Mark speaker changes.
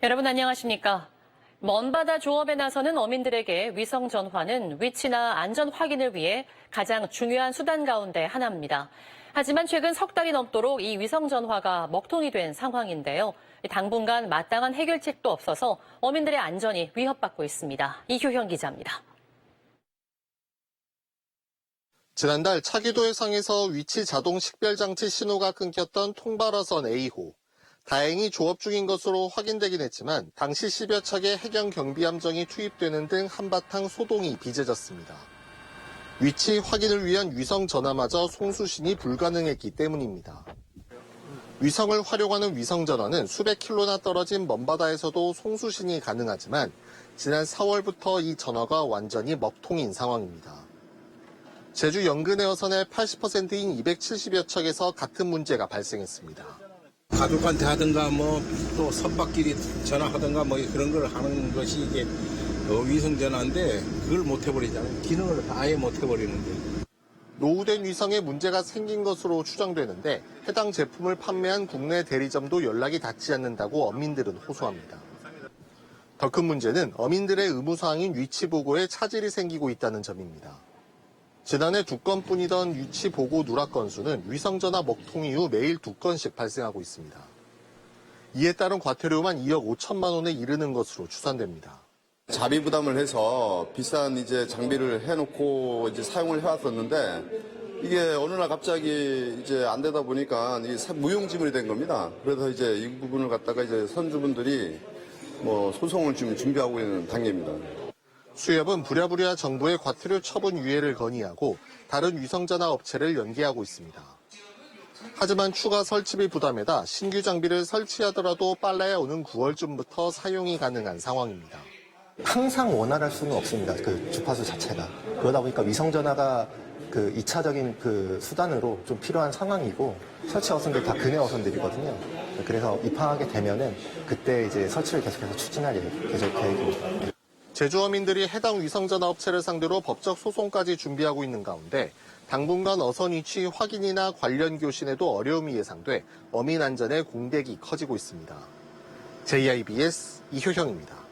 Speaker 1: 여러분 안녕하십니까? 먼바다 조업에 나서는 어민들에게 위성 전화는 위치나 안전 확인을 위해 가장 중요한 수단 가운데 하나입니다. 하지만 최근 석 달이 넘도록 이 위성 전화가 먹통이 된 상황인데요. 당분간 마땅한 해결책도 없어서 어민들의 안전이 위협받고 있습니다. 이효형 기자입니다.
Speaker 2: 지난달 차기도 해상에서 위치 자동 식별 장치 신호가 끊겼던 통발화선 A호. 다행히 조업 중인 것으로 확인되긴 했지만 당시 10여 척의 해경 경비함정이 투입되는 등 한바탕 소동이 빚어졌습니다. 위치 확인을 위한 위성 전화마저 송수신이 불가능했기 때문입니다. 위성을 활용하는 위성 전화는 수백 킬로나 떨어진 먼바다에서도 송수신이 가능하지만 지난 4월부터 이 전화가 완전히 먹통인 상황입니다. 제주 연근해어선의 80%인 270여 척에서 같은 문제가 발생했습니다.
Speaker 3: 가족한테 하든가 또 선박끼리 전화하든가 그런 걸 하는 것이 이게 위성 전화인데 그걸 못 해버리잖아요. 기능을 아예 못 해버리는데.
Speaker 2: 노후된 위성에 문제가 생긴 것으로 추정되는데 해당 제품을 판매한 국내 대리점도 연락이 닿지 않는다고 어민들은 호소합니다. 더 큰 문제는 어민들의 의무사항인 위치 보고에 차질이 생기고 있다는 점입니다. 지난해 2건뿐이던 위치 보고 누락 건수는 위성전화 먹통 이후 매일 2건씩 발생하고 있습니다. 이에 따른 과태료만 2억 5천만 원에 이르는 것으로 추산됩니다.
Speaker 4: 자비 부담을 해서 비싼 장비를 해놓고 사용을 해왔었는데 이게 어느 날 갑자기 안 되다 보니까 이게 무용지물이 된 겁니다. 그래서 이 부분을 갖다가 선주분들이 소송을 지금 준비하고 있는 단계입니다.
Speaker 2: 수협은 부랴부랴 정부의 과태료 처분 유예를 건의하고 다른 위성전화 업체를 연계하고 있습니다. 하지만 추가 설치비 부담에다 신규 장비를 설치하더라도 빨라야 오는 9월쯤부터 사용이 가능한 상황입니다.
Speaker 5: 항상 원활할 수는 없습니다. 그 주파수 자체가. 그러다 보니까 위성전화가 2차적인 수단으로 좀 필요한 상황이고 설치 어선들 다 근해 어선들이거든요. 그래서 입항하게 되면은 그때 설치를 계속해서 추진할 계획입니다.
Speaker 2: 제주어민들이 해당 위성전화 업체를 상대로 법적 소송까지 준비하고 있는 가운데 당분간 어선 위치 확인이나 관련 교신에도 어려움이 예상돼 어민 안전의 공백이 커지고 있습니다. JIBS 이효형입니다.